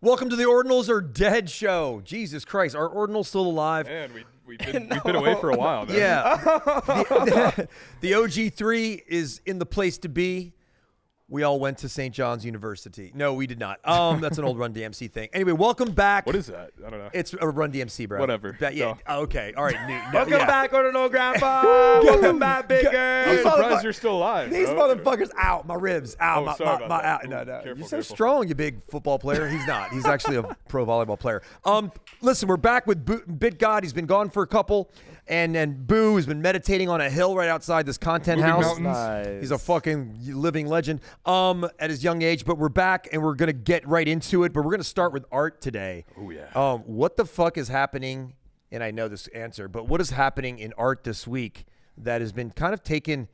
Welcome to the Ordinals are Dead show. Jesus Christ, are Ordinals still alive? Man, we've been away for a while, man. Yeah. The OG3 is in the place to be. We all went to St. John's University. No, we did not. That's an old Run DMC thing. Anyway, welcome back. What is that? I don't know. It's a Run DMC, bro. Whatever. Yeah. No. Okay. All right. Welcome back, Ordinal Grandpa. Welcome back, Bigger. I'm surprised you're still alive. These bro. motherfuckers out. My ribs out. Oh, sorry about that. out. Ooh, No. careful, You're so careful. strong, you big football player. He's not. He's actually a pro volleyball player. Listen, we're back with Bit God. He's been gone for a couple. And then Boo has been meditating on a hill right outside this content Moving house. mountains. Nice. He's a fucking living legend at his young age. But we're back and we're going to get right into it. But we're going to start with art today. Oh, yeah. What the fuck is happening? And I know this answer, but what is happening in art this week that has been kind of taken?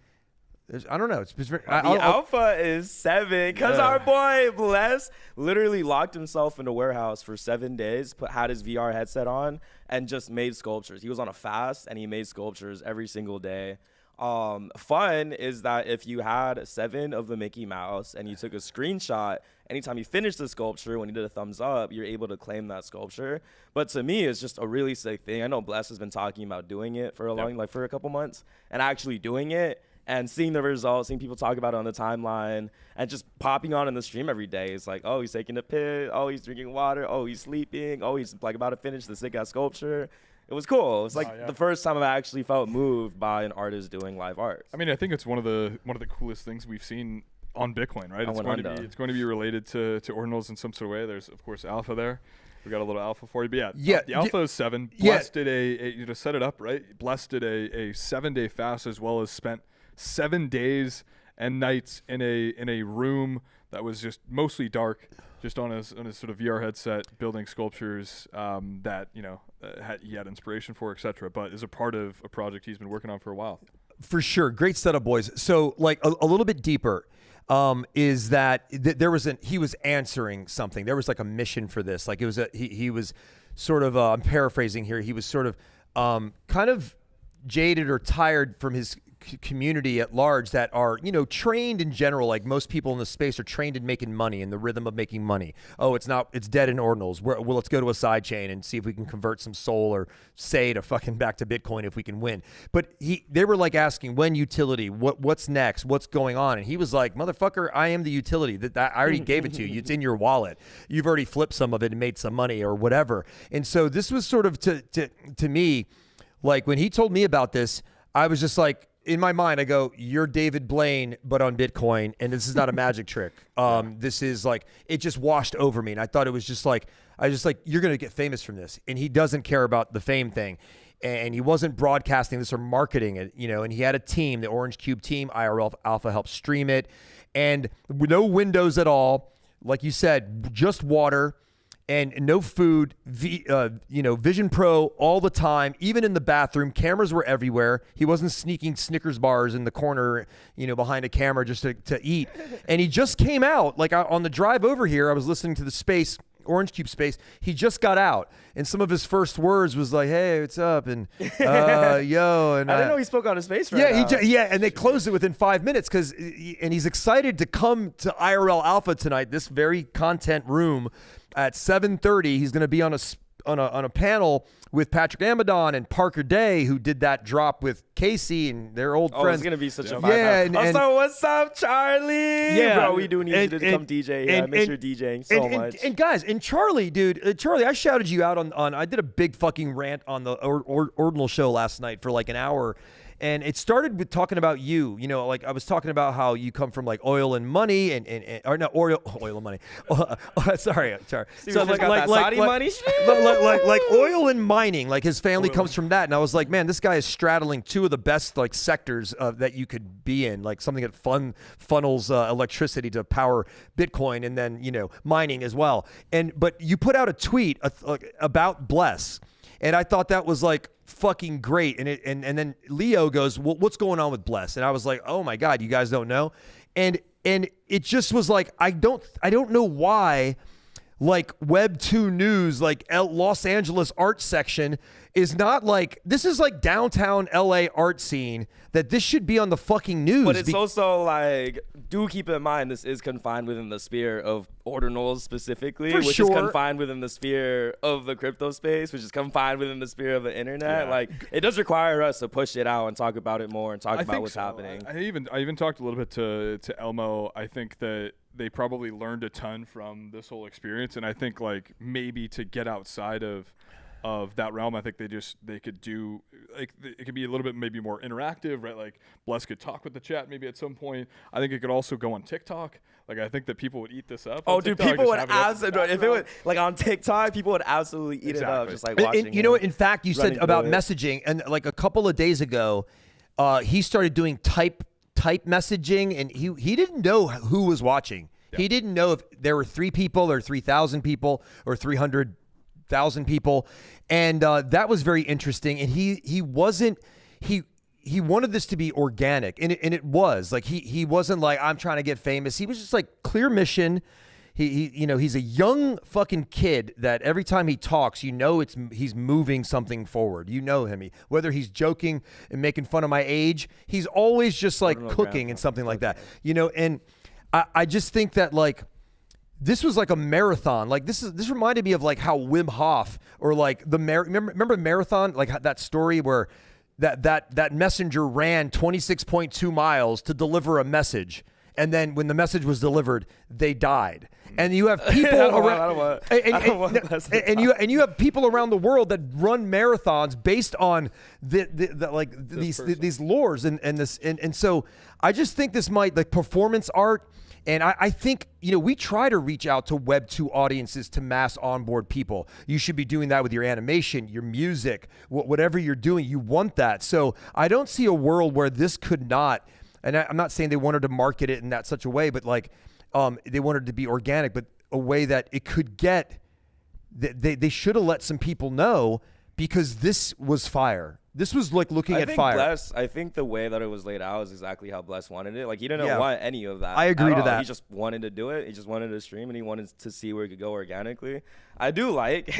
I don't know. It's very, The alpha is 7 because our boy Bless literally locked himself in a warehouse for 7 days, had his VR headset on, and just made sculptures. He was on a fast and he made sculptures every single day. Fun is that if you had 7 of the Mickey Mouse and you took a screenshot, anytime you finished the sculpture, when you did a thumbs up, you're able to claim that sculpture. But to me, it's just a really sick thing. I know Bless has been talking about doing it for for a couple months, and actually doing it. And seeing the results, seeing people talk about it on the timeline, and just popping on in the stream every day. It's like, oh, he's taking a piss. Oh, he's drinking water. Oh, he's sleeping. Oh, he's like about to finish the sick ass sculpture. It was cool. It's like the first time I've actually felt moved by an artist doing live art. I mean, I think it's one of the coolest things we've seen on Bitcoin, right? It's going to be related to Ordinals in some sort of way. There's of course alpha there. We got a little alpha for you, but the alpha is 7. Blessed did you just set it up right. Blessed did a 7-day fast, as well as spent 7 days and nights in a room that was just mostly dark, just on his sort of VR headset, building sculptures that he had inspiration for, etc. But is a part of a project he's been working on for a while. For sure. Great setup, boys. So like a little bit deeper is that he was answering something. There was like a mission for this. Like it was he was sort of I'm paraphrasing here. He was sort of kind of jaded or tired from his community at large that are, trained in general. Like most people in the space are trained in making money, in the rhythm of making money. Oh, it's dead in Ordinals. Well, let's go to a side chain and see if we can convert some soul or say to fucking back to Bitcoin if we can win. But they were like asking, when utility, what's next? What's going on? And he was like, motherfucker, I am the utility. That I already gave it to you. It's in your wallet. You've already flipped some of it and made some money or whatever. And so this was sort of to me, like when he told me about this, I was just like, in my mind, I go, you're David Blaine, but on Bitcoin, and this is not a magic trick. This is like, it just washed over me, and I thought it was just like, you're going to get famous from this, and he doesn't care about the fame thing, and he wasn't broadcasting this or marketing it, and he had a team, the Orange Cube team, IRL Alpha helped stream it, and no windows at all, like you said, just water, and no food, Vision Pro all the time, even in the bathroom. Cameras were everywhere. He wasn't sneaking Snickers bars in the corner, behind a camera just to eat. And he just came out, like on the drive over here, I was listening to the Orange Cube Space. He just got out, and some of his first words was like, "Hey, what's up?" and "Yo." And I didn't know he spoke on his face. And they closed it within 5 minutes and he's excited to come to IRL Alpha tonight. This very content room at 7:30. He's going to be on a panel with Patrick Amadon and Parker Day, who did that drop with Casey and their old friends. It's going to be such a vibe. Also, what's up, Charlie? Yeah. Bro, we do need you to come DJ. I miss your DJing so much. And guys, and Charlie, dude, Charlie, I shouted you out on I did a big fucking rant on the Ordinal show last night for like an hour. And it started with talking about you, like I was talking about how you come from like oil and money or no, oil and money. Sorry. So like Saudi money? like oil and mining, like his family comes from that. And I was like, man, this guy is straddling two of the best like sectors that you could be in, like something that funnels electricity to power Bitcoin and then, mining as well. But you put out a tweet about Bless. And I thought that was like fucking great. And then Leo goes, well, what's going on with Bless? And I was like, oh my God, you guys don't know. And it just was like, I don't know why. like Web 2 News, like Los Angeles art section is not like, this is like downtown LA art scene, that this should be on the fucking news. But it's also like, do keep in mind, this is confined within the sphere of Ordinals specifically, which is confined within the sphere of the crypto space, which is confined within the sphere of the internet. Yeah. Like, it does require us to push it out and talk about it more and talk about what's happening. I even talked a little bit to Elmo. I think that they probably learned a ton from this whole experience, and I think like maybe to get outside of that realm, I think they could do, like, it could be a little bit maybe more interactive, right? Like Bless could talk with the chat maybe at some point. I think it could also go on TikTok. Like, I think that people would eat this up. Oh, dude, people would absolutely, if it was like on TikTok, people would absolutely eat it up, just like watching. And you know what? In fact, you said about messaging, and like a couple of days ago, he started doing type messaging, and he didn't know who was watching. Yeah. He didn't know if there were 3 people or 3,000 people or 300,000 people, and that was very interesting. And he wanted this to be organic, and it was like he wasn't like, I'm trying to get famous. He was just like, clear mission. He's a young fucking kid that every time he talks, he's moving something forward. You know him. Whether he's joking and making fun of my age, he's always just like cooking and something like that. And I just think that like this was like a marathon. Like this reminded me of like how Wim Hof or like remember Marathon, like that story where that messenger ran 26.2 miles to deliver a message. And then when the message was delivered, they died. And you have people around, and you have people around the world that run marathons based on these lores and so I just think this might, like, performance art. And I think, we try to reach out to Web 2 audiences to mass onboard people. You should be doing that with your animation, your music, whatever you're doing. You want that. So I don't see a world where this could not. And I'm not saying they wanted to market it in that such a way, but like they wanted to be organic, but a way that it could get. They should have let some people know, because this was fire. This was like looking at fire. I think the way that it was laid out is exactly how Bless wanted it. Like, he didn't want any of that. I agree to that. He just wanted to do it. He just wanted to stream, and he wanted to see where it could go organically. I do like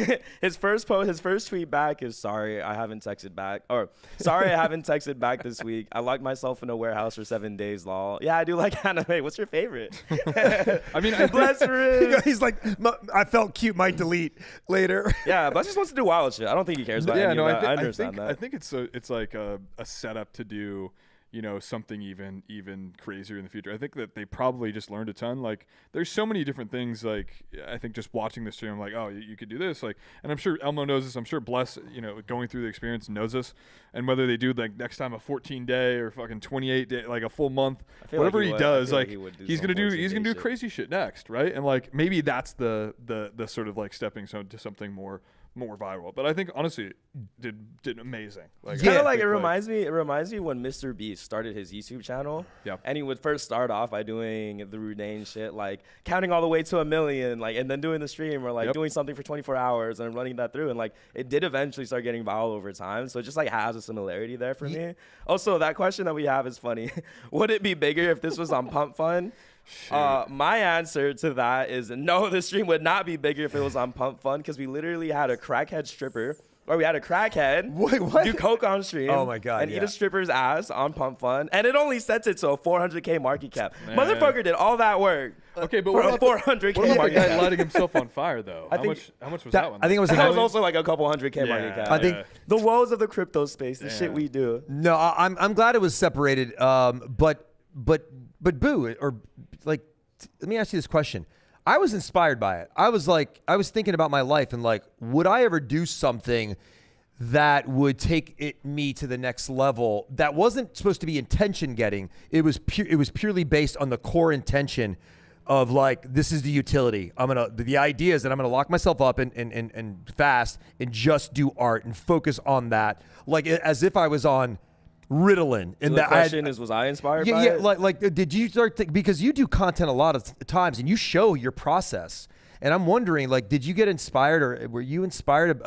his first tweet back is, sorry, I haven't texted back this week. I locked myself in a warehouse for 7 days, lol. Yeah, I do like anime. What's your favorite? I mean, Bless for him. He's like, I felt cute, might delete later. Yeah, Bless just wants to do wild shit. I don't think he cares about any of that. I understand that. I think it's like a setup to do, something even crazier in the future. I think that they probably just learned a ton. Like, there's so many different things. Like, I think just watching the stream, I'm like, oh, you could do this. Like, and I'm sure Elmo knows this. I'm sure Bless, going through the experience, knows this. And whether they do like next time a 14-day or fucking 28-day, like a full month, whatever he does, like he's gonna do crazy shit next, right? And like maybe that's the sort of like stepping stone to something more viral. But I think honestly did amazing. Like, kind of like it reminds me when Mr. Beast started his YouTube channel. Yeah. And he would first start off by doing the Rudane shit, like counting all the way to 1 million, like, and then doing the stream, or like doing something for 24 hours and running that through, and like it did eventually start getting viral over time. So it just like has a similarity there for me. Also, that question that we have is funny. Would it be bigger if this was on Pump Fun? My answer to that is no, the stream would not be bigger if it was on Pump Fun, because we literally had a crackhead stripper, or we had a crackhead do coke on stream. Oh my God, and eat a stripper's ass on Pump Fun, and it only sets it to a 400K market cap. Man. Motherfucker did all that work. Okay, but for a 400K market guy cap. lighting himself on fire though? How much was that one? I think it was. That was also like a couple 100K market cap. I think the woes of the crypto space, the shit we do. No, I'm glad it was separated. But Boo, or like, let me ask you this question. I was inspired by it. I was thinking about my life and like, would I ever do something that would take me to the next level that wasn't supposed to be intention getting? It was purely based on the core intention of like, this is the utility. The idea is that I'm gonna lock myself up and fast and just do art and focus on that, like as if I was on Ritalin. And the question is, was I inspired by it? Like, did you start because you do content a lot of times and you show your process, and I'm wondering, like, did you get inspired, or were you inspired?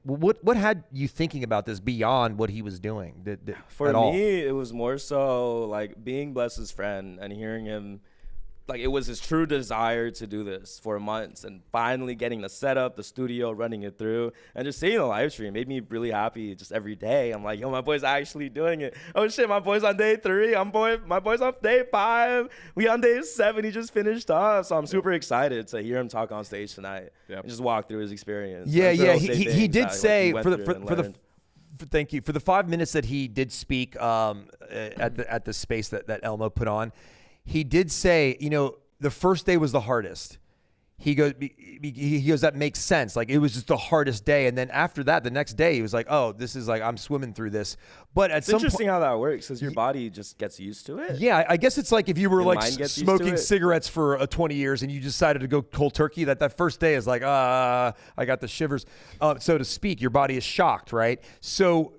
What had you thinking about this beyond what he was doing? For me, it was more so like being Bless's friend and hearing him like, it was his true desire to do this for months, and finally getting the setup, the studio, running it through, and just seeing the live stream made me really happy. Just every day, I'm like, yo, my boy's actually doing it. Oh shit, my boy's on day 3. My boy's on day 5. We on day 7. He just finished off, so I'm super excited to hear him talk on stage tonight and just walk through his experience. Yeah, yeah. He did say thank you for the 5 minutes that he did speak at the space that Elmo put on. He did say, you know, the first day was the hardest. He goes, that makes sense. Like, it was just the hardest day. And then after that, the next day, he was like, oh, this is like, I'm swimming through this. But at it's interesting how that works, because your body just gets used to it. Yeah, I guess it's like if you were like smoking cigarettes for 20 years and you decided to go cold turkey, that first day is like, I got the shivers, so to speak. Your body is shocked, right? So,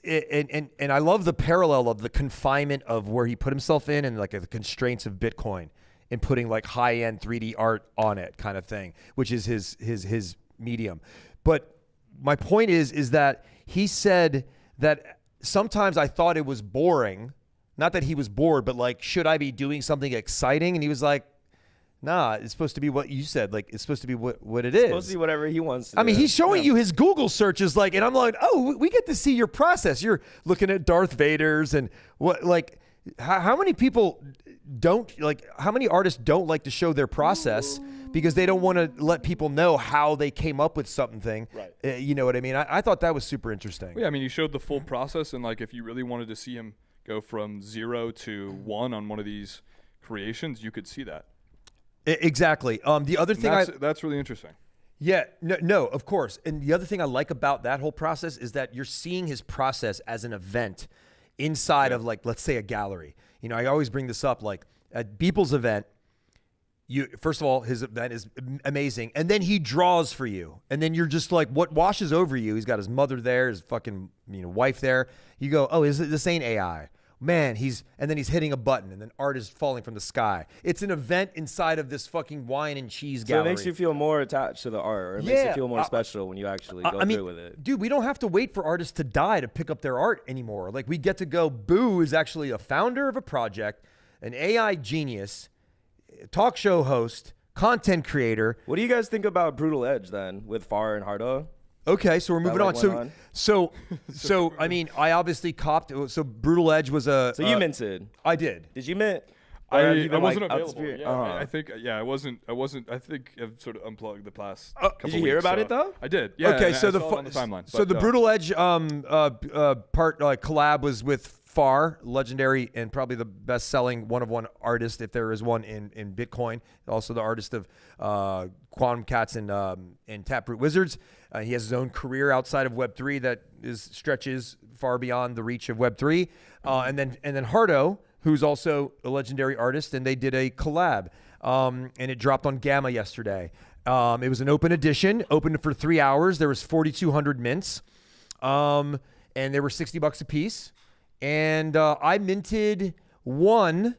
and I love the parallel of the confinement of where he put himself in and like the constraints of Bitcoin and putting like high-end 3D art on it kind of thing, which is his medium. But my point is that he said that sometimes I thought it was boring, not that he was bored, but like, should I be doing something exciting? And he was like, nah, it's supposed to be what you said. Like, it's supposed to be what it is. It's supposed to be whatever he wants to do. I mean, he's showing you his Google searches, like, and I'm like, oh, we get to see your process. You're looking at Darth Vader's and what, like, how many people don't, like, how many artists don't like to show their process because they don't want to let people know how they came up with something. Right. You know what I mean? I thought that was super interesting. Well, yeah, I mean, he showed the full process, and like, if you really wanted to see him go from 0 to 1 on one of these creations, you could see that. Exactly. The other thing that's really interesting. Yeah, no, of course. And the other thing I like about that whole process is that you're seeing his process as an event inside of, like, let's say a gallery. You know, I always bring this up, like at Beeple's event, first of all, his event is amazing. And then he draws for you. And then you're just like, what washes over you? He's got his mother there, his fucking, wife there. You go, oh, this ain't AI. Man, and then he's hitting a button, and then art is falling from the sky. It's an event inside of this fucking wine and cheese gallery. So it makes you feel more attached to the art, or it makes you feel more special when you actually go through with it. Dude, we don't have to wait for artists to die to pick up their art anymore. Like, we get to go, Boo is actually a founder of a project, an AI genius, talk show host, content creator. What do you guys think about Brutal Edge then, with Far and Hardo? Okay, so we're moving on. So I mean, I obviously copped. So Brutal Edge was a. So you minted. I did. Did you mint? I wasn't available. Yeah, I think. Yeah, I wasn't. I think I've sort of unplugged the past. Did you hear about it though? I did. Yeah. Okay, so on the timeline. So the Brutal Edge part collab was with Far, legendary and probably the best-selling one-of-one artist, if there is one in Bitcoin. Also the artist of Quantum Cats and Taproot Wizards. He has his own career outside of Web3 that stretches far beyond the reach of Web3. And then Hardo, who's also a legendary artist, and they did a collab. And it dropped on Gamma yesterday. It was an open edition, open for 3 hours. There was 4,200 mints, and they were $60 a piece. And I minted one,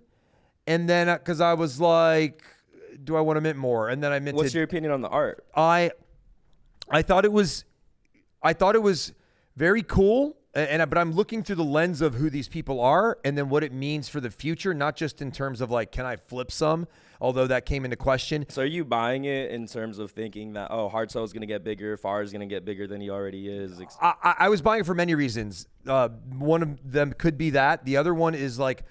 and then because I was like, do I want to mint more? And then I minted. What's your opinion on the art? I thought it was very cool, but I'm looking through the lens of who these people are and then what it means for the future, not just in terms of like, can I flip some? Although that came into question. So are you buying it in terms of thinking that, oh, Hard Soul is going to get bigger, Far is going to get bigger than he already is? I was buying it for many reasons. One of them could be that. The other one is like,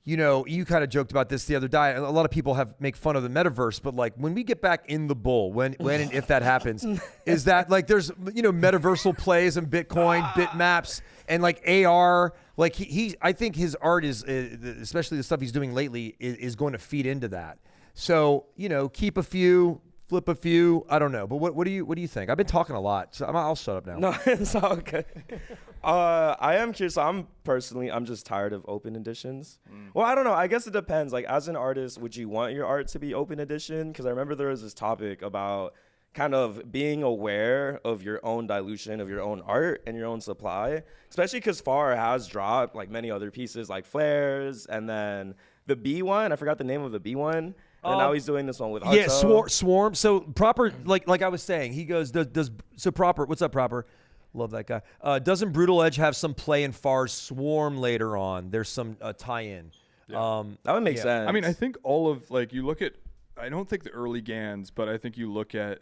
you kind of joked about this the other day. A lot of people make fun of the metaverse, but like when we get back in the bull, when and if that happens, is that like there's metaversal plays and Bitcoin, bitmaps, and like AR. Like I think his art is, especially the stuff he's doing lately, is going to feed into that. So keep a few, flip a few. I don't know, but what do you think? I've been talking a lot, so I'll shut up now. No, it's all good. I am curious. I'm just tired of open editions. Well, I don't know. I guess it depends. Like, as an artist, would you want your art to be open edition? Because I remember there was this topic about kind of being aware of your own dilution of your own art and your own supply, especially because Far has dropped like many other pieces like Flares, and then the B one. I forgot the name of the B one. And now he's doing this one with Arto. Yeah, Swarm. So Proper, like I was saying, he goes, so Proper, what's up, Proper? Love that guy. Doesn't Brutal Edge have some play in Far's Swarm later on? There's some tie-in. That would make sense. I mean, I think all of like you look at. I don't think the early GANs, but I think you look at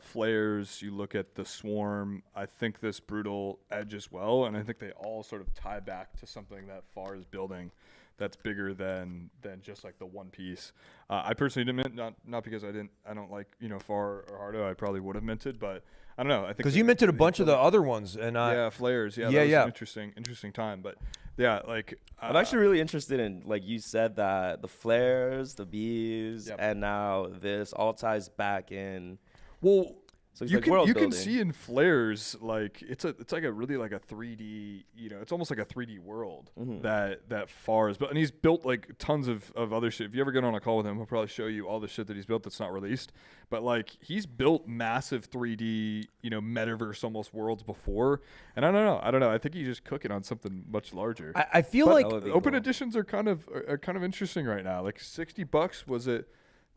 flares, you look at the swarm. I think this brutal edge as well, and I think they all sort of tie back to something that FAR is building that's bigger than just like the one piece. I personally didn't mint, not because I don't like FAR or Hardo. I probably would have minted, but I don't know. I think because you minted a bunch of the other ones, and flares. Yeah, that was an interesting time, but. Yeah, like I'm actually really interested in, like you said, that the flares, the bees, and now this all ties back in. Well, so you can see in flares like it's like a really like a 3D, it's almost like a 3D world that FAR is built, and he's built like tons of other shit. If you ever get on a call with him, he'll probably show you all the shit that he's built that's not released. But like he's built massive 3D, metaverse almost worlds before, and I don't know. I think he's just cooking on something much larger. I feel like open editions are kind of interesting right now. Like $60 was it?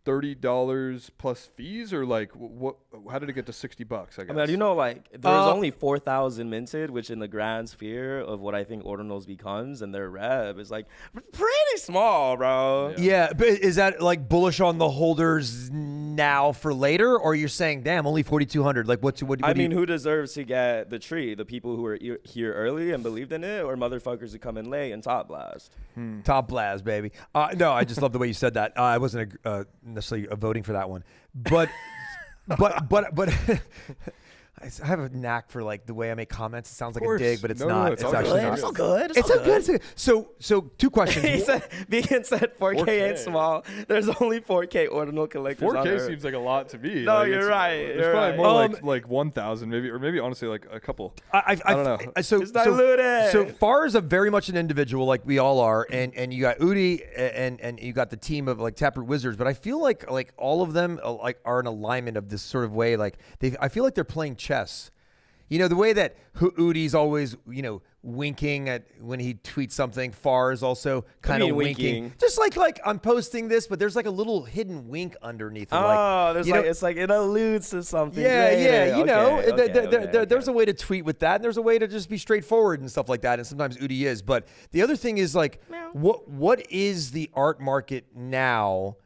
$30 plus fees, or like what? How did it get to $60? I guess. I mean, like there's only 4,000 minted, which in the grand sphere of what I think Ordinals becomes and their rev is like pretty small, bro. Yeah, but is that like bullish on the holders now for later, or you're saying, damn, only 4,200? Like, what? I mean, who deserves to get the tree? The people who were here early and believed in it, or motherfuckers who come in late and top blast? Top blast, baby. No, I just love the way you said that. I wasn't necessarily voting for that one, but I have a knack for like the way I make comments. It sounds like a dig, but it's not. It's actually not. It's all good. It's all good. So two questions. He said 4K ain't small. There's only 4K ordinal collectors. 4K seems like a lot to me. No, like, you're right. There's probably more like 1,000 maybe, or maybe honestly like a couple. I don't know. So FAR is very much an individual, like we all are, and you got Udi and you got the team of like Taproot Wizards, but I feel like all of them like are in alignment of this sort of way. Like I feel like they're playing chess. The way that Udi's always, winking at when he tweets something. FAR is also kind of winking. Just like I'm posting this, but there's like a little hidden wink underneath. It's like it alludes to something. There's a way to tweet with that, and there's a way to just be straightforward and stuff like that. And sometimes Udi is. But the other thing is like, what is the art market now,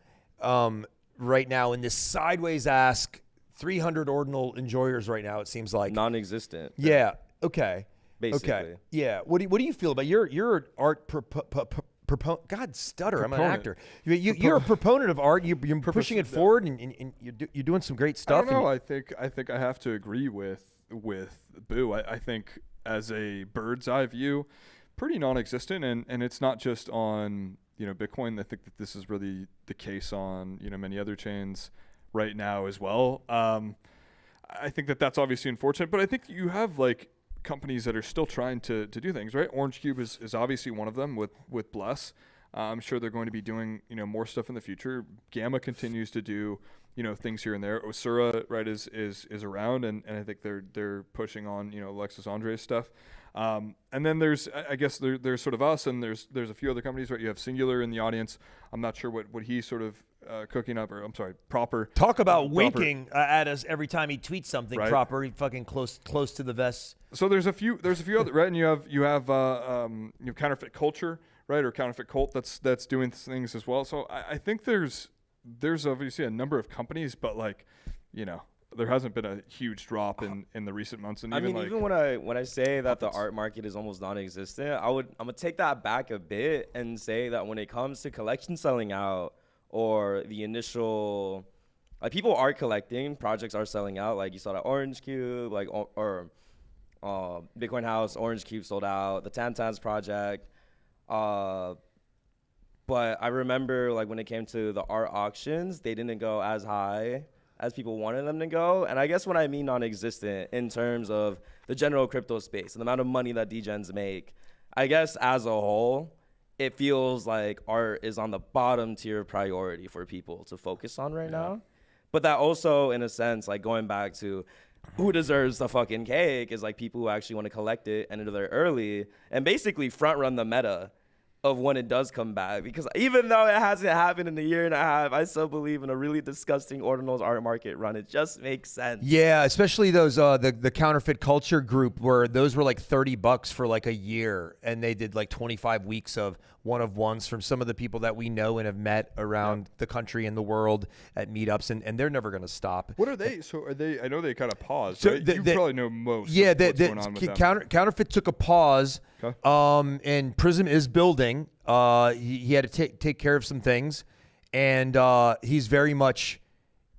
right now in this sideways ask? 300 ordinal enjoyers right now. It seems like non-existent. Yeah. Okay. Basically. Okay. Yeah. What do you feel about you're an art proponent? God, stutter. I'm an actor. You're a proponent of art. You're pushing it forward, and you're doing some great stuff. I don't know. I think I have to agree with Boo. I think as a bird's eye view, pretty non-existent, and it's not just on Bitcoin. I think that this is really the case on many other chains right now as well. I think that's obviously unfortunate, but I think you have like companies that are still trying to do things, right? Orange Cube is obviously one of them with Bless. I'm sure they're going to be doing more stuff in the future. Gamma continues to do things here and there. Osura, right, is around, and I think they're pushing on Alexis Andre's stuff. And then there's there's sort of us, and there's a few other companies, right? You have Singular in the audience. I'm not sure what he's sort of cooking up, or I'm sorry, Proper. Talk about winking at us every time he tweets something. Right? Proper, he fucking close to the vest. So there's a few other, right? And you have Counterfeit Culture, right, or Counterfeit Cult that's doing things as well. So I think there's obviously a number of companies, but like there hasn't been a huge drop in the recent months. And even when I say that the art market is almost non-existent, I'm gonna take that back a bit and say that when it comes to collection selling out, or the initial, like, people are collecting, projects are selling out. Like you saw that Orange Cube, like or Bitcoin House, Orange Cube sold out. The Tantans project. But I remember like when it came to the art auctions, they didn't go as high as people wanted them to go. And I guess what I mean non-existent in terms of the general crypto space and the amount of money that degens make, I guess as a whole, it feels like art is on the bottom tier priority for people to focus on right now. But that also, in a sense, like going back to who deserves the fucking cake is like people who actually want to collect it and enter there early and basically front run the meta of when it does come back, because even though it hasn't happened in a year and a half, I still believe in a really disgusting Ordinals art market run. It just makes sense. Yeah, especially those the counterfeit culture group, where those were like $30 for like a year, and they did like 25 weeks of one-of-ones from some of the people that we know and have met around the country and the world at meetups, and they're never going to stop. What are they? So are they? I know they kind of paused. So right? You probably know most. Yeah, of what's going on with them. Counterfeit took a pause. Okay. And Prism is building. He had to take care of some things, and he's very much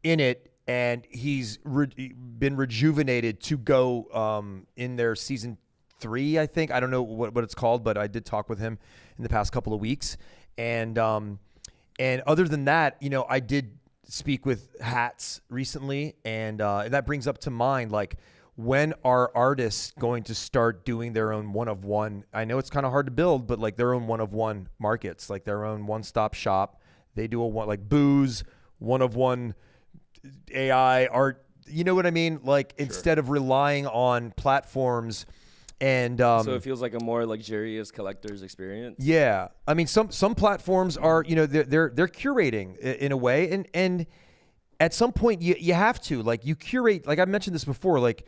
in it, and he's been rejuvenated to go in their season 3, I think. I don't know what it's called, but I did talk with him in the past couple of weeks, and other than that, you know, I did speak with Hats recently, and that brings up to mind, like, when are artists going to start doing their own one-of-one? I know it's kind of hard to build, but like their own one-of-one markets, like their own one-stop shop. They do like Booze, one-of-one AI art. You know what I mean? Like instead of relying on platforms and so it feels like a more luxurious collector's experience. Yeah, I mean some platforms are, you know, they're curating in a way, and at some point you have to, like, you curate. Like I mentioned this before, like,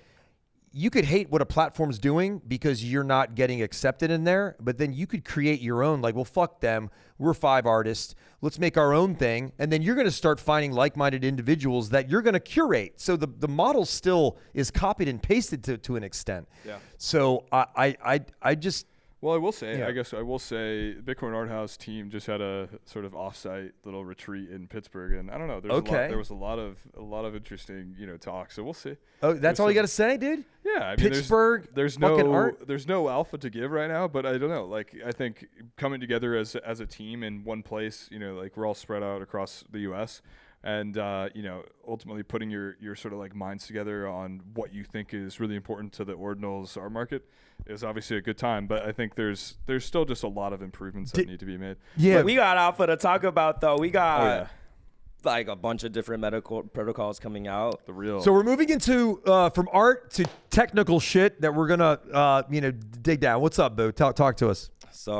you could hate what a platform's doing because you're not getting accepted in there, but then you could create your own, like, well, fuck them. We're 5 artists. Let's make our own thing. And then you're going to start finding like-minded individuals that you're going to curate. So the model still is copied and pasted to an extent. Yeah. So I just... Well, I will say, Yeah. I guess I will say, Bitcoin Art House team just had a sort of offsite little retreat in Pittsburgh, and I don't know, there was a lot of interesting, you know, talk. So we'll see. Oh, that's all you got to say, dude? Yeah, I mean, Pittsburgh, there's fucking no art? there's no alpha to give right now, but I don't know. Like, I think coming together as a team in one place, you know, like we're all spread out across the U.S. and you know, ultimately putting your sort of like minds together on what you think is really important to the Ordinals art market is obviously a good time. But I think there's still just a lot of improvements that need to be made. Yeah. But we got alpha to talk about, though. We got like a bunch of different medical protocols coming out. The real. So we're moving into from art to technical shit that we're gonna you know, dig down. What's up, Boo? Talk to us. So,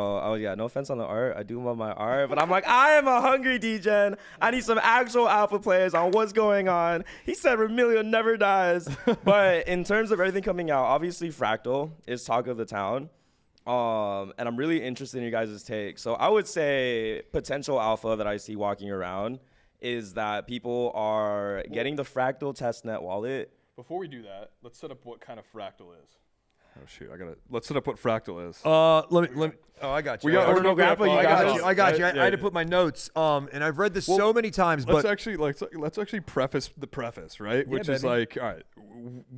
no offense on the art. I do love my art, but I'm like, I am a hungry degen. I need some actual alpha players on what's going on. He said Remilio never dies. But in terms of everything coming out, obviously Fractal is talk of the town. And I'm really interested in you guys' take. So I would say potential alpha that I see walking around is that people are getting the Fractal testnet wallet. Before we do that, let's set up what kind of Fractal is. Oh shoot! Let's set up what Fractal is. Let me. Oh, I got you. We got Ordinal Grandpa. I got you. I had to put my notes. And I've read this so many times. Let's But actually preface the preface, right? Yeah, Which is like, all right,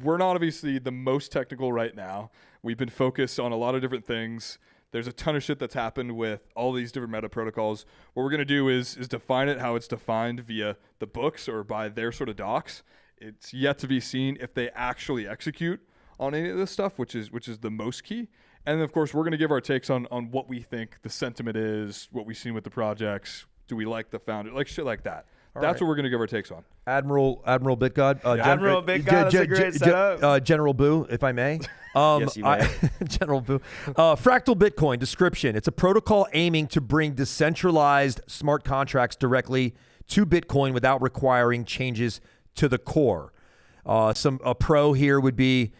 we're not obviously the most technical right now. We've been focused on a lot of different things. There's a ton of shit that's happened with all these different meta protocols. What we're gonna do is define it how it's defined via the books or by their sort of docs. It's yet to be seen if they actually execute on any of this stuff, which is the most key. And then, of course, we're going to give our takes on what we think the sentiment is, what we've seen with the projects. Do we like the founder? Like shit like that. That's what we're going to give our takes on. Admiral BitGod. Admiral BitGod, that's a great setup. General Boo, if I may. Yes, you may. General Boo. Fractal Bitcoin description. It's a protocol aiming to bring decentralized smart contracts directly to Bitcoin without requiring changes to the core. A pro here would be,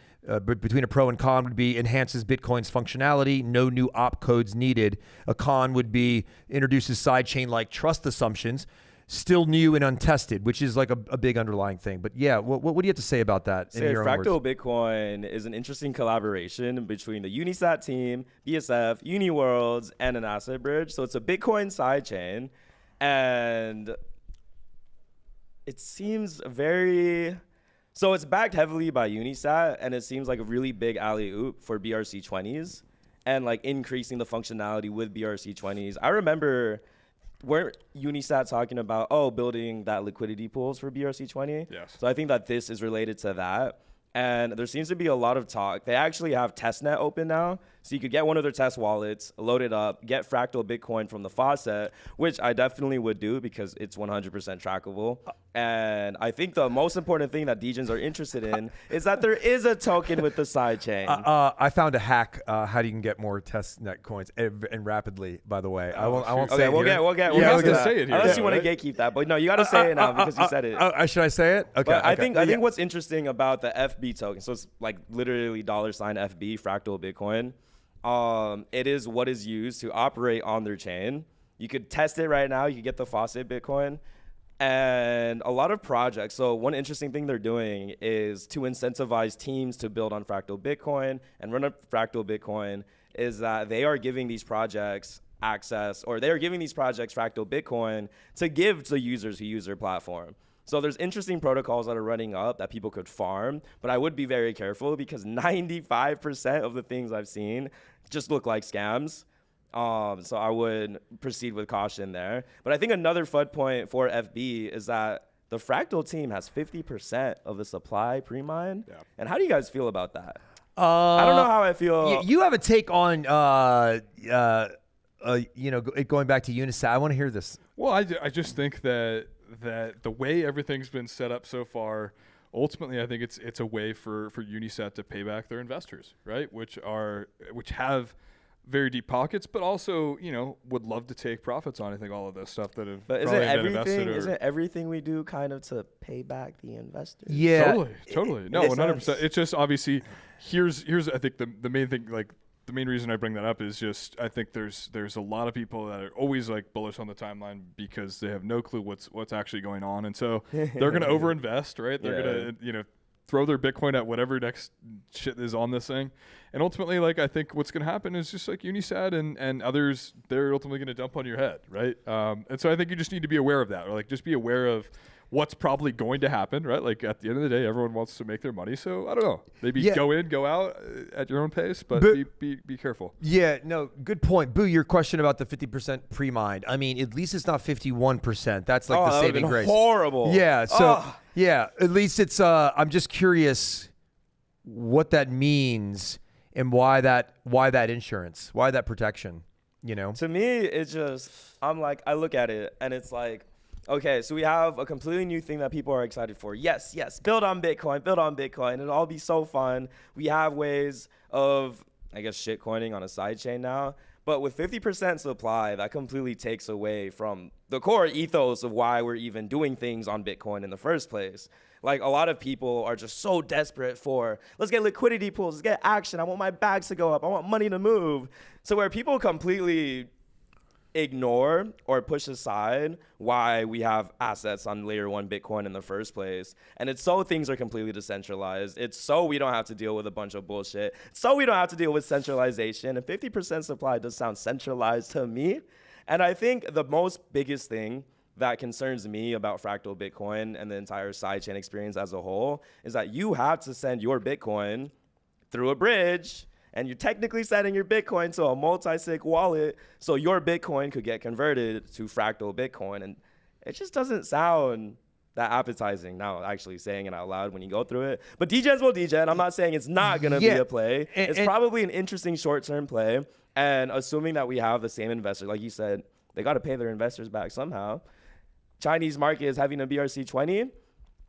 between a pro and con would be enhances Bitcoin's functionality, no new op codes needed. A con would be introduces sidechain-like trust assumptions, still new and untested, which is like a big underlying thing. But yeah, what do you have to say about that? So Fractal Bitcoin is an interesting collaboration between the Unisat team, BSF, UniWorlds, and an asset bridge. So it's a Bitcoin sidechain, and it seems very... So it's backed heavily by Unisat, and it seems like a really big alley-oop for BRC20s and like increasing the functionality with BRC20s. I remember, weren't Unisat talking about, building that liquidity pools for BRC20? Yes. So I think that this is related to that. And there seems to be a lot of talk. They actually have testnet open now. So you could get one of their test wallets, load it up, get fractal Bitcoin from the faucet, which I definitely would do because it's 100% trackable. And I think the most important thing that degens are interested in is that there is a token with the sidechain. I found a hack how you can get more testnet coins and rapidly. By the way, I won't say it. We'll get to say it here, unless you want to gatekeep that. But no, you got to say it now because you said it. Should I say it? Okay. But I think what's interesting about the FB token, so it's like literally $FB fractal Bitcoin. It is what is used to operate on their chain. You could test it right now. You could get the faucet Bitcoin. And a lot of projects. So one interesting thing they're doing is to incentivize teams to build on fractal Bitcoin and run up fractal Bitcoin is that they are giving these projects access, or they're giving these projects fractal Bitcoin to give to users who use their platform. So there's interesting protocols that are running up that people could farm, but I would be very careful because 95% of the things I've seen just look like scams. So I would proceed with caution there. But I think another FUD point for FB is that the Fractal team has 50% of the supply pre-mined. Yeah. And how do you guys feel about that? I don't know how I feel. You have a take on, going back to Unisat. I want to hear this. Well, I just think that the way everything's been set up so far, ultimately, I think it's a way for Unisat to pay back their investors, right? Which have very deep pockets, but also, would love to take profits on, I think, all of this stuff that have but isn't everything we do kind of to pay back the investors? Yeah. Totally. No, 100%. It's just obviously, here's I think the main thing, like the main reason I bring that up is just I think there's a lot of people that are always like bullish on the timeline because they have no clue what's actually going on, and so they're going to overinvest, right? They're going to throw their Bitcoin at whatever next shit is on this thing. And ultimately, like, I think what's going to happen is just like Unisat and others, they're ultimately going to dump on your head, right? And so I think you just need to be aware of that, or like just be aware of what's probably going to happen, right? Like at the end of the day, everyone wants to make their money. So I don't know, maybe go in, go out at your own pace, but be careful. Yeah, no, good point. Boo, your question about the 50% pre-mined. I mean, at least it's not 51%. That's like the saving grace. Horrible. Yeah. So yeah, at least it's, I'm just curious what that means and why that insurance, why that protection, To me, it's just, I look at it and it's like, okay, so we have a completely new thing that people are excited for. Yes, build on Bitcoin. It'll all be so fun. We have ways of, I guess, shitcoining on a sidechain now. But with 50% supply, that completely takes away from the core ethos of why we're even doing things on Bitcoin in the first place. Like, a lot of people are just so desperate for, let's get liquidity pools, let's get action. I want my bags to go up. I want money to move. So where people completely ignore or push aside why we have assets on layer 1 Bitcoin in the first place. And it's so things are completely decentralized. It's so we don't have to deal with a bunch of bullshit. So we don't have to deal with centralization. And 50% supply does sound centralized to me. And I think the most biggest thing that concerns me about fractal Bitcoin and the entire sidechain experience as a whole is that you have to send your Bitcoin through a bridge, and you're technically sending your Bitcoin to a multi-sig wallet so your Bitcoin could get converted to fractal Bitcoin. And it just doesn't sound that appetizing now, actually saying it out loud when you go through it. But degens will degen. I'm not saying it's not going to be a play. It's probably an interesting short-term play. And assuming that we have the same investors, like you said, they got to pay their investors back somehow. Chinese market is having a BRC20.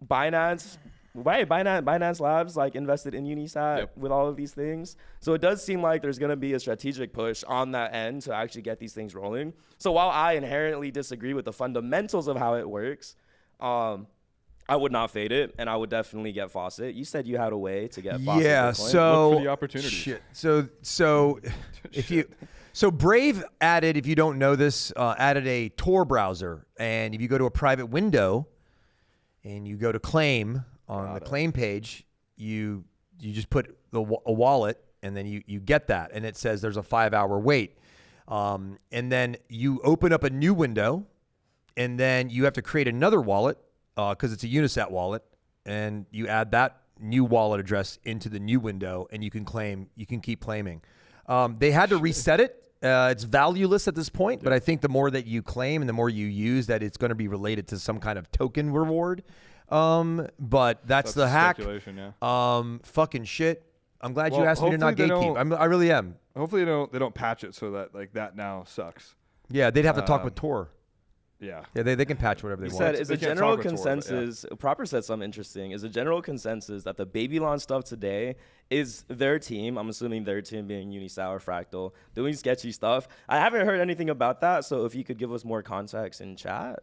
Binance Labs like invested in Unisat with all of these things. So it does seem like there's going to be a strategic push on that end to actually get these things rolling. So while I inherently disagree with the fundamentals of how it works, I would not fade it, and I would definitely get faucet. You said you had a way to get faucet. Yeah, Bitcoin. so look for the opportunity. Shit. So if you Brave added, if you don't know this, added a Tor browser, and if you go to a private window and you go to claim on the claim page, you just put a wallet, and then you get that, and it says there's a 5-hour wait, and then you open up a new window, and then you have to create another wallet because it's a Unisat wallet, and you add that new wallet address into the new window, and you can keep claiming. They had to reset it. It's valueless at this point, but I think the more that you claim and the more you use, that it's going to be related to some kind of token reward. But that's the hack. Yeah. Fucking shit. I'm glad you asked me to not gatekeep. I really am. Hopefully they don't patch it so that like that now sucks. Yeah, they'd have to talk with Tor. Yeah. Yeah, they can patch whatever they want. Said, is a general consensus, Proper said something interesting, is a general consensus that the Babylon stuff today is their team, I'm assuming their team being Unisour, Fractal, doing sketchy stuff. I haven't heard anything about that, so if you could give us more context in chat.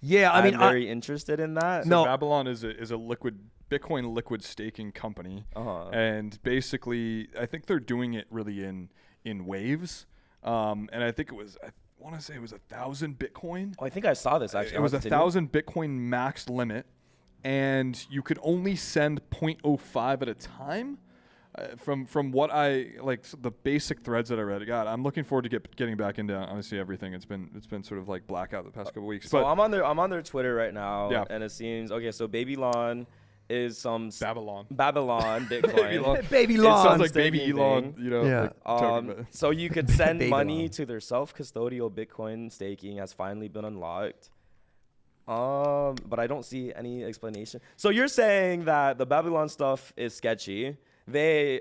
Yeah, I'm very interested in that. So Babylon is a liquid Bitcoin liquid staking company, and basically I think they're doing it really in waves, and I think I want to say it was 1,000 Bitcoin. Oh, I think I saw this actually. It was 1,000 Bitcoin max limit, and you could only send 0.05 at a time. From what I like, the basic threads that I read, I'm looking forward to getting back into obviously everything. It's been sort of like blackout the past couple weeks. So I'm on their Twitter right now, and it seems okay. So Babylon is some Babylon Bitcoin. Babylon. It sounds like Baby Elon, you know. Yeah. So you could send money to their self-custodial Bitcoin staking has finally been unlocked. But I don't see any explanation. So you're saying that the Babylon stuff is sketchy.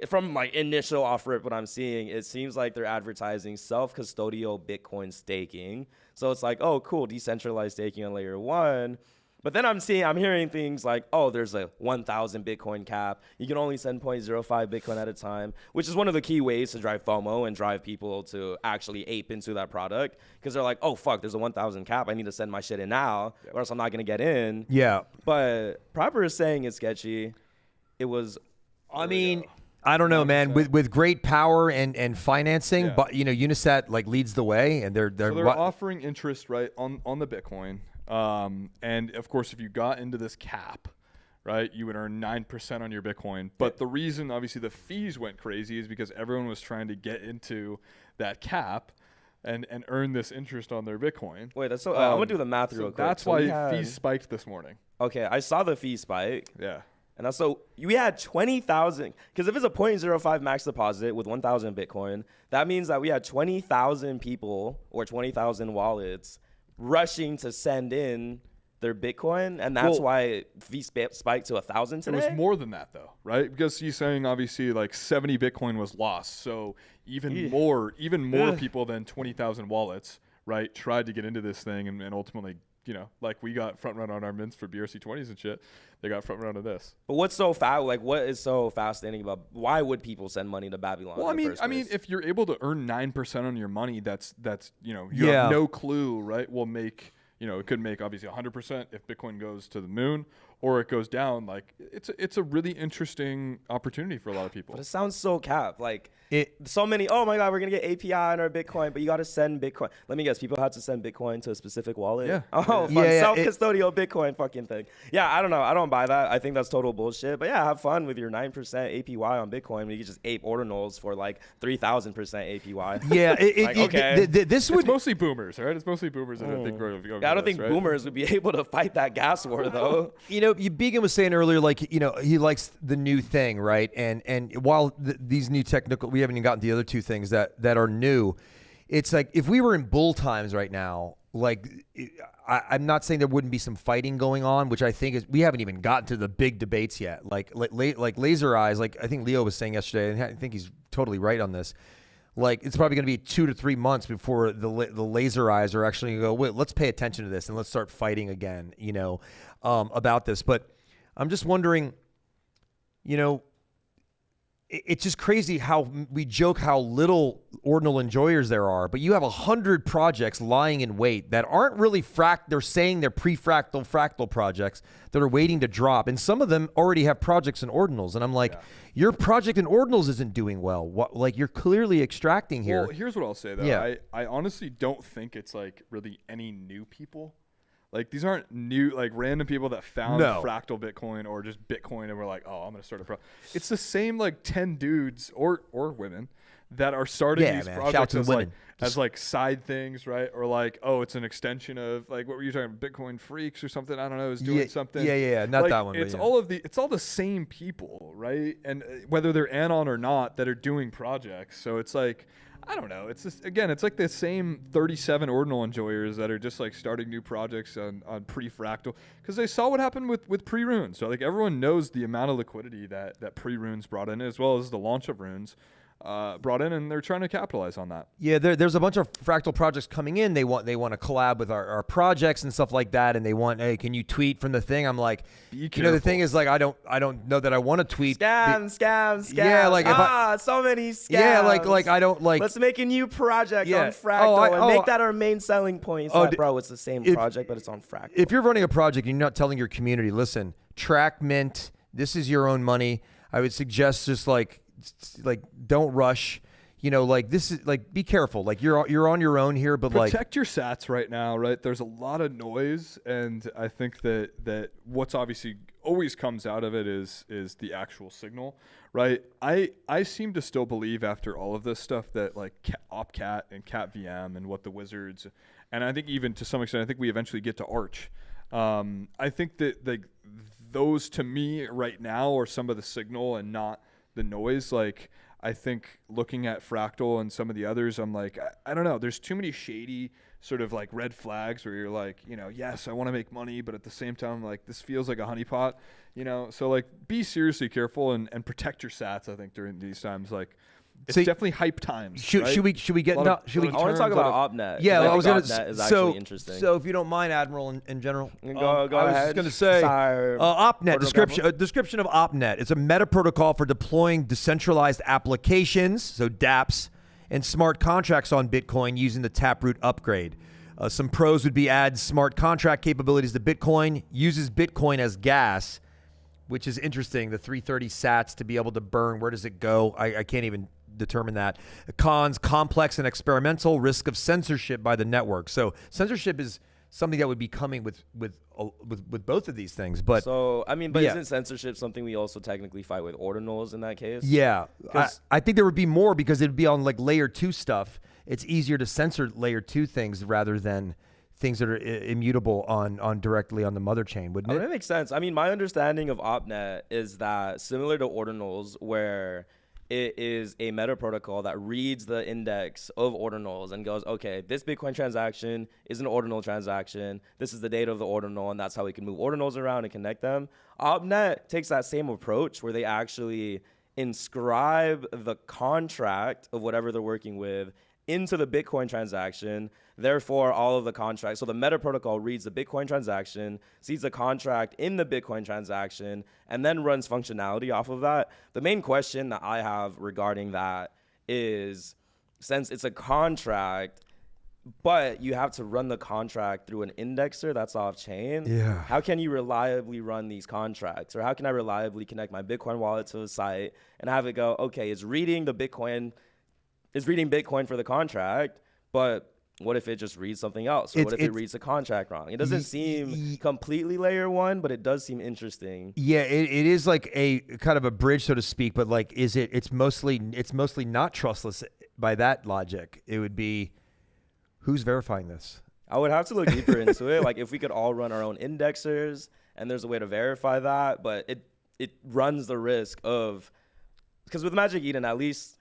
From like initial offer, what I'm seeing, it seems like they're advertising self-custodial Bitcoin staking. So it's like, oh, cool, decentralized staking on layer 1. But then I'm hearing things like, oh, there's a 1,000 Bitcoin cap. You can only send 0.05 Bitcoin at a time, which is one of the key ways to drive FOMO and drive people to actually ape into that product. Because they're like, oh, fuck, there's a 1,000 cap. I need to send my shit in now, or else I'm not going to get in. Yeah. But Proper is saying it's sketchy. It was... I mean, I don't know, man. With great power and financing, but Unisat like leads the way, and they're offering interest right on the Bitcoin. And of course, if you got into this cap, right, you would earn 9% on your Bitcoin. But the reason, obviously, the fees went crazy is because everyone was trying to get into that cap and earn this interest on their Bitcoin. Wait, that's so. I'm gonna do the math real quick. That's why fees spiked this morning. Okay, I saw the fee spike. Yeah. And that's so we had 20,000, because if it's a 0.05 max deposit with 1,000 Bitcoin, that means that we had 20,000 people or 20,000 wallets rushing to send in their Bitcoin, and that's why fee spiked to 1,000 today. It was more than that though, right? Because he's saying obviously like 70 Bitcoin was lost, so even more people than 20,000 wallets, right, tried to get into this thing and ultimately. Like we got front run on our mints for BRC20s and shit. They got front run on this. But what is so fascinating about why would people send money to Babylon? Well, I mean, if you're able to earn 9% on your money, that's you have no clue, right? Will make it could make obviously 100% if Bitcoin goes to the moon or it goes down. Like it's a really interesting opportunity for a lot of people. But it sounds so cap. Like so many. Oh my God, we're gonna get API on our Bitcoin, but you got to send Bitcoin. Let me guess, people had to send Bitcoin to a specific wallet. Yeah. Oh, fun. Self-custodial Bitcoin fucking thing. Yeah, I don't know. I don't buy that. I think that's total bullshit. But yeah, have fun with your 9% APY on Bitcoin. You can just ape Ordinals for like 3,000% APY. Yeah. This would. It's mostly boomers, right? It's mostly boomers that I think I don't think boomers would be able to fight that gas war though. Began was saying earlier, like, he likes the new thing, right? And while these new technical, we haven't even gotten to the other two things that are new. It's like if we were in bull times right now, like I'm not saying there wouldn't be some fighting going on, which I think is we haven't even gotten to the big debates yet. Like laser eyes, like I think Leo was saying yesterday, and I think he's totally right on this. Like it's probably going to be 2 to 3 months before the laser eyes are actually going to go, wait, let's pay attention to this and let's start fighting again, about this. But I'm just wondering, it's just crazy how we joke how little ordinal enjoyers there are, but you have 100 projects lying in wait that aren't really they're saying they're fractal projects that are waiting to drop. And some of them already have projects in ordinals. And I'm like, your project in ordinals isn't doing well. Like you're clearly extracting here. Well, here's what I'll say though. Yeah. I honestly don't think it's like really any new people. Like these aren't new, like random people that found fractal Bitcoin or just Bitcoin and were like, oh, I'm going to start a project. It's the same like 10 dudes or women that are starting these projects as like side things, right? Or like, oh, it's an extension of like, what were you talking about? Bitcoin Freaks or something? I don't know. Is doing something. Yeah. Not like, that one. It's all the same people, right? And whether they're anon or not, that are doing projects. So it's like, I don't know. It's just, again, it's like the same 37 ordinal enjoyers that are just like starting new projects on pre-fractal because they saw what happened with pre-runes. So like everyone knows the amount of liquidity that pre-runes brought in, as well as the launch of runes brought in, and they're trying to capitalize on that. Yeah, there's a bunch of fractal projects coming in. They want to collab with our projects and stuff like that, and they want, hey, can you tweet from the thing? I'm like, the thing is like, I don't know that I want to tweet. Scam. Yeah, like so many scams. Yeah, like I don't like. Let's make a new project on Fractal and make that our main selling point. So bro, it's the same project, but it's on Fractal. If you're running a project and you're not telling your community, listen, track mint, this is your own money. I would suggest just like don't rush, like this is like, be careful, like you're on your own here, but protect your sats right now, right? There's a lot of noise, and I think that what's obviously always comes out of it is the actual signal, right? I seem to still believe after all of this stuff that like OpCat and CatVM and what the wizards, and I think even to some extent I think we eventually get to Arch. I think that like those to me right now are some of the signal and not the noise. Like I think looking at Fractal and some of the others, I'm like, I don't know. There's too many shady sort of like red flags where you're like, yes, I want to make money, but at the same time, like this feels like a honeypot, So like be seriously careful and protect your sats. I think during these times, like it's definitely hype times. Should we get? I want to talk about OpNet. Yeah, I was gonna. OpNet is actually interesting. So if you don't mind, Admiral, in general, go ahead. I was just gonna say, OpNet description of OpNet. It's a meta protocol for deploying decentralized applications, so dApps, and smart contracts on Bitcoin using the Taproot upgrade. Some pros would be add smart contract capabilities to Bitcoin, uses Bitcoin as gas, which is interesting. The 330 sats to be able to burn. Where does it go? I can't even determine that. Cons, complex and experimental, risk of censorship by the network. So censorship is something that would be coming with both of these things. But isn't censorship something we also technically fight with Ordinals in that case? Yeah, I think there would be more because it'd be on like layer 2 stuff. It's easier to censor layer 2 things rather than things that are immutable on directly on the mother chain, wouldn't it? That makes sense. I mean, my understanding of OpNet is that similar to Ordinals, where it is a meta protocol that reads the index of ordinals and goes, okay, this Bitcoin transaction is an ordinal transaction. This is the data of the ordinal, and that's how we can move ordinals around and connect them. OpNet takes that same approach where they actually inscribe the contract of whatever they're working with into the Bitcoin transaction. Therefore, all of the contracts, so the meta protocol reads the Bitcoin transaction, sees the contract in the Bitcoin transaction, and then runs functionality off of that. The main question that I have regarding that is, since it's a contract, but you have to run the contract through an indexer that's off chain, how can you reliably run these contracts? Or how can I reliably connect my Bitcoin wallet to a site and have it go, okay, it's reading Bitcoin for the contract, but what if it just reads something else? Or what if it reads the contract wrong? It doesn't seem completely layer 1, but it does seem interesting. Yeah, it is like a kind of a bridge, so to speak, but like it's mostly not trustless by that logic. It would be, who's verifying this? I would have to look deeper into it. Like if we could all run our own indexers and there's a way to verify that, but it runs the risk of, because with Magic Eden, at least,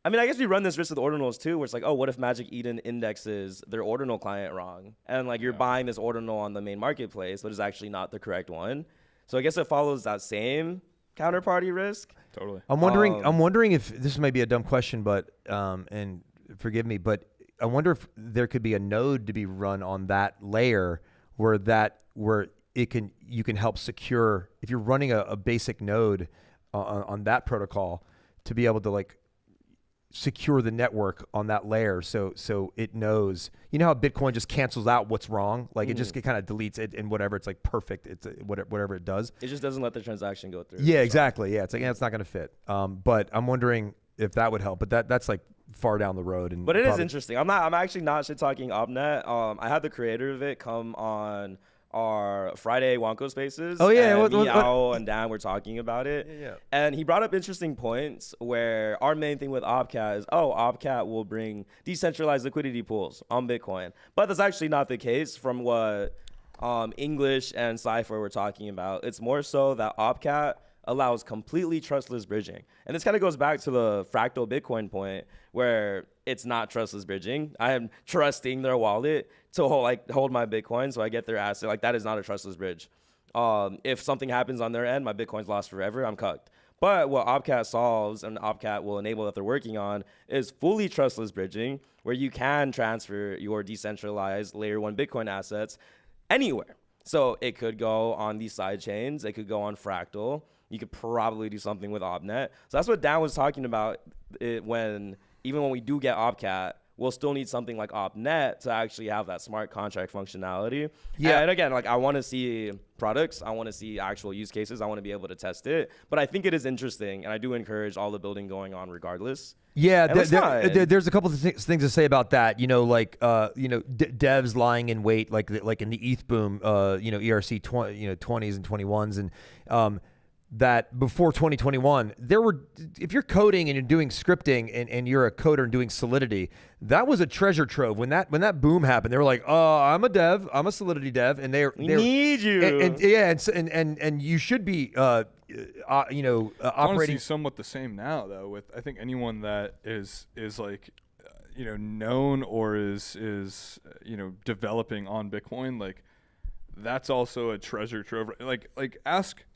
I mean, I guess we run this risk with ordinals too, where it's like, oh, what if Magic Eden indexes their ordinal client wrong? And like you're buying this ordinal on the main marketplace, but it's actually not the correct one. So I guess it follows that same counterparty risk. Totally. I'm wondering if this may be a dumb question, but and forgive me, but I wonder if there could be a node to be run on that layer where you can help secure, if you're running a basic node on that protocol, to be able to like secure the network on that layer, so it knows. You know how Bitcoin just cancels out what's wrong, like it kind of deletes it and whatever, it's like perfect, it's whatever it does, it just doesn't let the transaction go through. Yeah, exactly. Yeah, it's like, it's not going to fit. But I'm wondering if that would help, but that's like far down the road. But it is interesting. I'm actually not shit talking OpNet. I had the creator of it come on our Friday Wonko Spaces. Oh yeah, and Al and Dan were talking about it. Yeah. And he brought up interesting points where our main thing with Opcat is, Opcat will bring decentralized liquidity pools on Bitcoin, but that's actually not the case from what English and Cypher were talking about. It's more so that Opcat allows completely trustless bridging, and this kind of goes back to the fractal Bitcoin point where it's not trustless bridging. I am trusting their wallet to hold my Bitcoin, so I get their asset. Like, that is not a trustless bridge. If something happens on their end, my Bitcoin's lost forever. I'm cucked. But what Opcat solves, and Opcat will enable that they're working on, is fully trustless bridging, where you can transfer your decentralized layer 1 Bitcoin assets anywhere. So it could go on these side chains. It could go on Fractal. You could probably do something with OpNet. So that's what Dan was talking about. Even when we do get Opcat, we'll still need something like OpNet to actually have that smart contract functionality. Yeah. And again, like, I want to see products. I want to see actual use cases. I want to be able to test it. But I think it is interesting, and I do encourage all the building going on regardless. Yeah, there's a couple of things to say about that. Devs lying in wait, like in the ETH boom, ERC 20s and 21s, and that before 2021, if you're coding and you're doing scripting and you're a coder and doing Solidity, that was a treasure trove. When that boom happened, they were like, "Oh, I'm a dev, I'm a Solidity dev," and they need you. And you should be, operating. Honestly, somewhat the same now, though. With, I think, anyone that is like, known or is developing on Bitcoin, like, that's also a treasure trove. Like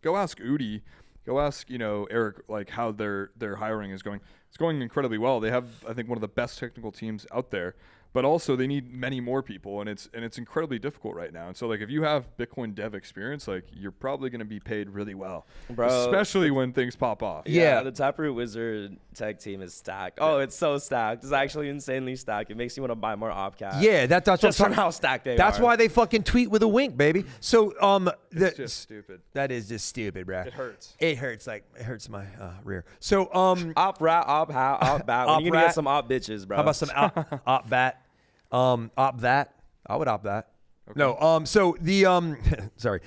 go ask Udi, go ask Eric, like, how their hiring is going. It's going incredibly well. They have, I think, one of the best technical teams out there, but also they need many more people, and it's incredibly difficult right now. And so, like, if you have Bitcoin dev experience, like, you're probably going to be paid really well, bro, especially when things pop off. Yeah, the Taproot Wizard tech team is stacked. Oh, it's so stacked. It's actually insanely stacked. It makes you want to buy more Opcat. Yeah, that's just from how stacked they are. That's why they fucking tweet with a wink, baby. So it's just stupid. That is just stupid, bro. It hurts. It hurts my rear. So op rat, op hat, op bat. When you gonna get some op bitches, bro? How about some op bat? Op that. I would opt that. Okay. No. So the sorry.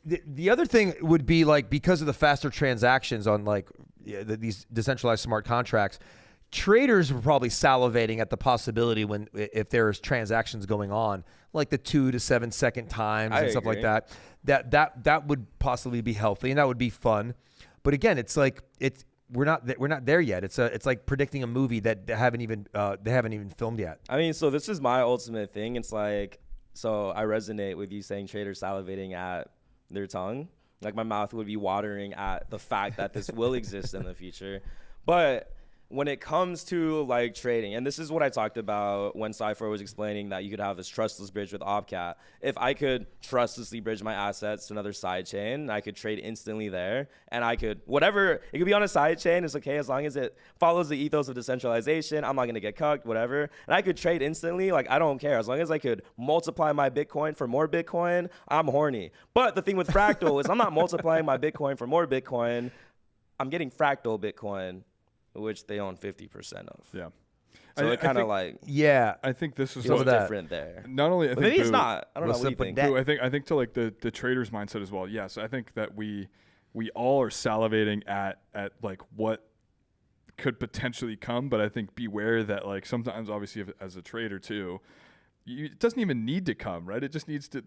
The other thing would be, like, because of the faster transactions on, like, these decentralized smart contracts, traders were probably salivating at the possibility if there's transactions going on, like the 2 to 7 second times and stuff like that. That would possibly be healthy, and that would be fun. But again, we're not there yet. It's like predicting a movie that they haven't even filmed yet. I mean, so this is my ultimate thing. It's like, so I resonate with you saying traders salivating at their tongue. Like, my mouth would be watering at the fact that this will exist in the future. But when it comes to, like, trading, and this is what I talked about when Cypher was explaining that you could have this trustless bridge with Opcat. If I could trustlessly bridge my assets to another side chain, I could trade instantly there, and I could, whatever, it could be on a side chain, it's okay as long as it follows the ethos of decentralization. I'm not going to get cucked, whatever. And I could trade instantly. Like, I don't care. As long as I could multiply my Bitcoin for more Bitcoin, I'm horny. But the thing with Fractal is I'm not multiplying my Bitcoin for more Bitcoin. I'm getting Fractal Bitcoin, which they own 50% of. Yeah. So it kind of like, yeah, I think this is a little different there. Not only, I think maybe it's not. I don't know. What do you think? I think to, like, the trader's mindset as well. Yes, I think that we all are salivating at like what could potentially come, but I think beware that, like, sometimes, obviously, as a trader too, it doesn't even need to come, right? There just needs to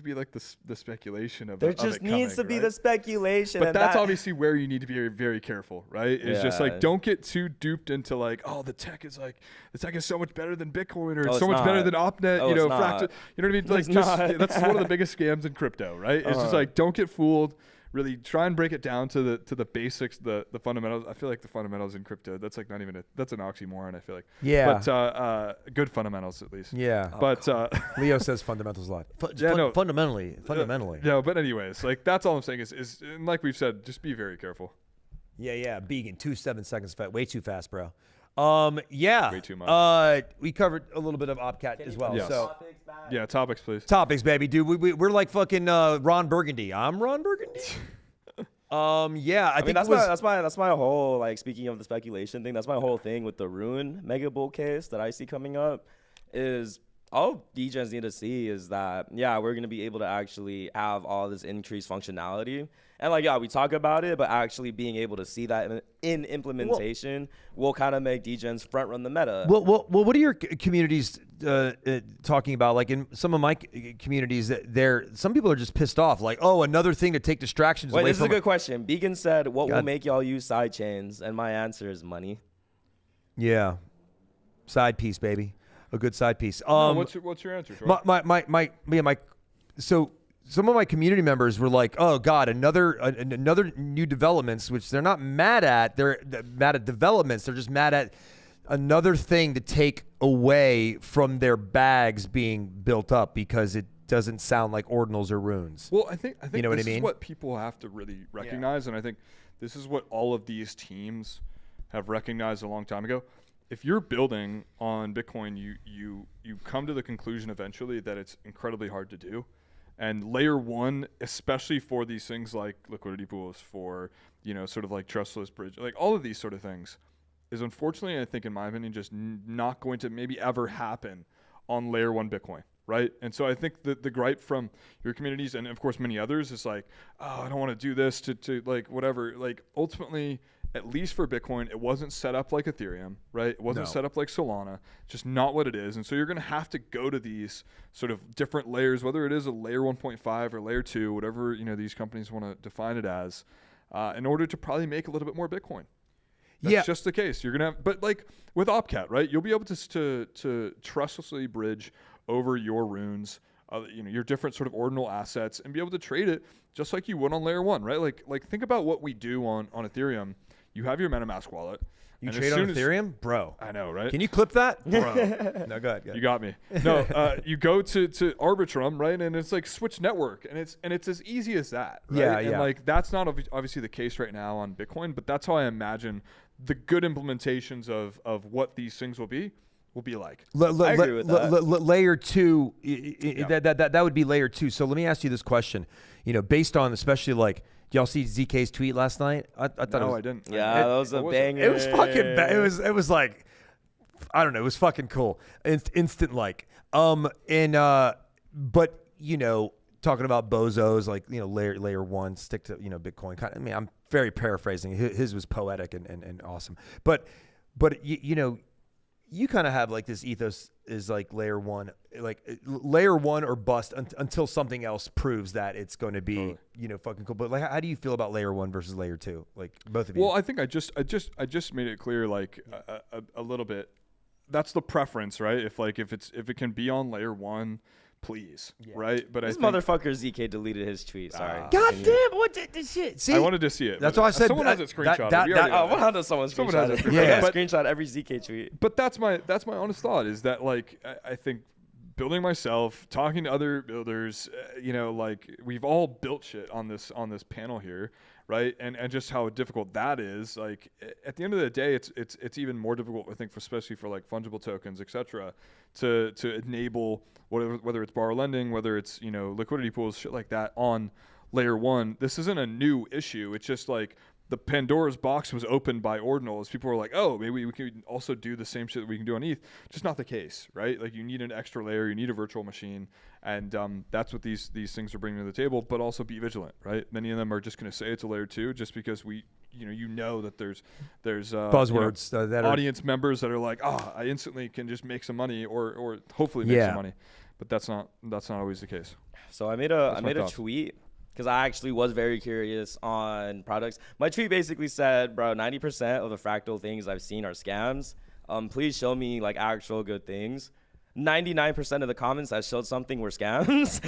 be, like, the speculation of there just needs to be the speculation. But that's obviously where you need to be very, very careful, right? It's just like, don't get too duped into, like, oh, the tech is so much better than Bitcoin, or it's so much better than OpNet, Fractal. You know what I mean? Like, that's one of the biggest scams in crypto, right? It's just like, don't get fooled. Really try and break it down to the basics, the fundamentals. I feel like the fundamentals in crypto, that's like not even that's an oxymoron, I feel like. Yeah. But good fundamentals, at least. Yeah. But Leo says fundamentals a lot. Fundamentally. No, but anyways, like, that's all I'm saying is and like we've said, just be very careful. Yeah. Began 7 seconds, way too fast, bro. Yeah. Way too much. We covered a little bit of Opcat as well. Yes. So yeah, topics, please. Topics, baby, dude. We're like fucking Ron Burgundy. I'm Ron Burgundy. Yeah, I think that's my whole, like, speaking of the speculation thing, that's my whole thing with the Rune Mega Bull case that I see coming up is all DJs need to see is that, yeah, we're going to be able to actually have all this increased functionality. And like, yeah, we talk about it, but actually being able to see that in implementation will kind of make DJs front run the meta. Well, what are your communities talking about? Like in some of my communities, some people are just pissed off. Like, oh, another thing to take distractions away from. This is a good question. Beacon said, what will make y'all use side chains? And my answer is money. Yeah. Side piece, baby. A good side piece. What's your answer, Troy? So some of my community members were like, "Oh God, another new developments," which they're not mad at. They're mad at developments. They're just mad at another thing to take away from their bags being built up because it doesn't sound like ordinals or runes. Well, I think you know this what I mean? is what people have to really recognize, and I think this is what all of these teams have recognized a long time ago. If you're building on Bitcoin, you come to the conclusion eventually that it's incredibly hard to do. And layer one, especially for these things like liquidity pools, for, sort of like trustless bridge, like all of these sort of things, is unfortunately, I think, in my opinion, just not going to maybe ever happen on layer one Bitcoin, right? And so I think the gripe from your communities and, of course, many others is like, oh, I don't want to do this to like whatever. Like, ultimately, at least for Bitcoin, it wasn't set up like Ethereum, right? It wasn't set up like Solana, just not what it is. And so you're going to have to go to these sort of different layers, whether it is a layer 1.5 or layer 2, whatever, these companies want to define it as, in order to probably make a little bit more Bitcoin. That's just the case. You're going to have, but like with Opcat, right? You'll be able to trustlessly bridge over your runes, your different sort of ordinal assets and be able to trade it just like you would on layer one, right? Like think about what we do on Ethereum. You have your MetaMask wallet. You trade on Ethereum? Bro. I know, right? Can you clip that? Bro. No, go ahead. You got me. No, you go to Arbitrum, right? And it's like switch network. And it's as easy as that, right? Yeah, and like that's not obviously the case right now on Bitcoin, but that's how I imagine the good implementations of what these things will be like. I agree with that. Layer 2, that would be layer 2. So let me ask you this question. Based on especially like, y'all see ZK's tweet last night? I thought I didn't. Yeah, that was a banger. It was fucking it was like, I don't know, it was fucking cool. Instant like. But talking about bozos, like, layer one, stick to, Bitcoin. I mean, I'm very paraphrasing. His was poetic and awesome. But you kind of have like this ethos is like layer one or bust until something else proves that it's going to be, fucking cool. But like, how do you feel about layer one versus layer two? Like both of you? Well, I think I just made it clear, like a little bit. That's the preference, right? If it can be on layer one, please, right? But this motherfucker ZK deleted his tweet. Sorry. God damn! What this shit? See, I wanted to see it. That's why I said someone has it screenshotted. How does someone screenshot it? Yeah, screenshot every ZK tweet. But that's my honest thought is that like I think building myself, talking to other builders, like we've all built shit on this panel here, right? And just how difficult that is. Like at the end of the day, it's even more difficult, I think, especially for like fungible tokens, etc., to enable whether it's borrow lending, whether it's liquidity pools, shit like that on layer one. This isn't a new issue. It's just like the Pandora's box was opened by Ordinals. People were like, oh, maybe we can also do the same shit that we can do on ETH. Just not the case, right? Like you need an extra layer, you need a virtual machine, and that's what these things are bringing to the table. But also be vigilant, right? Many of them are just going to say it's a layer two just because we, that there's buzzwords that audience members that are like, I instantly can just make some money or hopefully make some money. But that's not always the case. So I made a tweet because I actually was very curious on products. My tweet basically said, bro, 90% of the fractal things I've seen are scams. Please show me like actual good things. 99% of the comments that showed something were scams.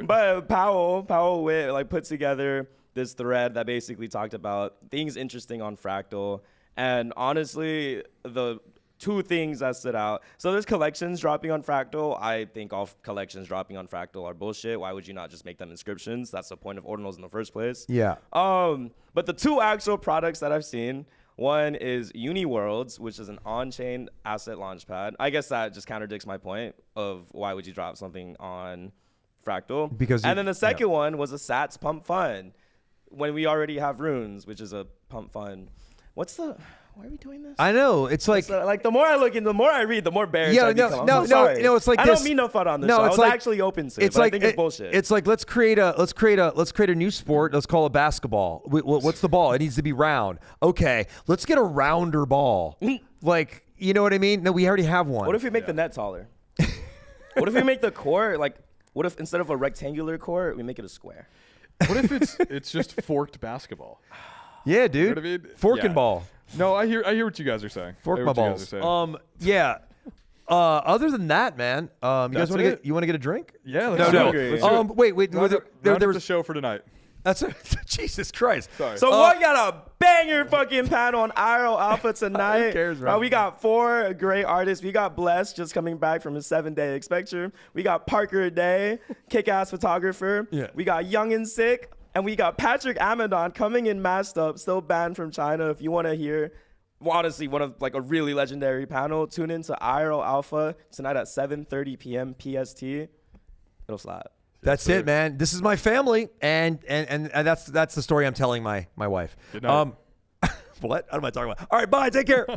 but Powell put together this thread that basically talked about things interesting on fractal. And honestly, the two things that stood out. So there's collections dropping on Fractal. I think all collections dropping on Fractal are bullshit. Why would you not just make them inscriptions? That's the point of Ordinals in the first place. Yeah. But the two actual products that I've seen, one is UniWorlds, which is an on-chain asset launchpad. I guess that just contradicts my point of why would you drop something on Fractal. And then the second one was a Sats pump fund when we already have runes, which is a pump fund. What's the why are we doing this? I know. It's like the more I look in, the more I read, the more bearish I become. No, it's like I don't mean no fun on this show. I was actually open to it, but I think it's bullshit. It's like let's create a new sport. Let's call it basketball. What's the ball? It needs to be round. Okay, let's get a rounder ball. Like, you know what I mean? No, we already have one. What if we make the net taller? What if we make the court what if instead of a rectangular court, we make it a square? What if it's just forked basketball? Yeah, dude. You know what I mean? Fork and ball. No, I hear what you guys are saying. Fork my balls. Yeah. Other than that, man, you guys want to get a drink? Yeah, let's do it. Wait. There was the show for tonight. That's Jesus Christ. Sorry. So we got a banger fucking panel on IRL Alpha tonight. Who cares, bro? We got 4 great artists. We got Bless just coming back from his 7-day spectrum. We got Parker Day, kick-ass photographer. Yeah. We got Young and Sick. And we got Patrick Amadon coming in masked up, still banned from China. If you want to hear, honestly, one of a really legendary panel, tune into IRL Alpha tonight at 7:30 p.m. PST. It'll slap. That's it, man. This is my family, and that's the story I'm telling my wife. Good night. What am I talking about? All right, bye. Take care. Bye.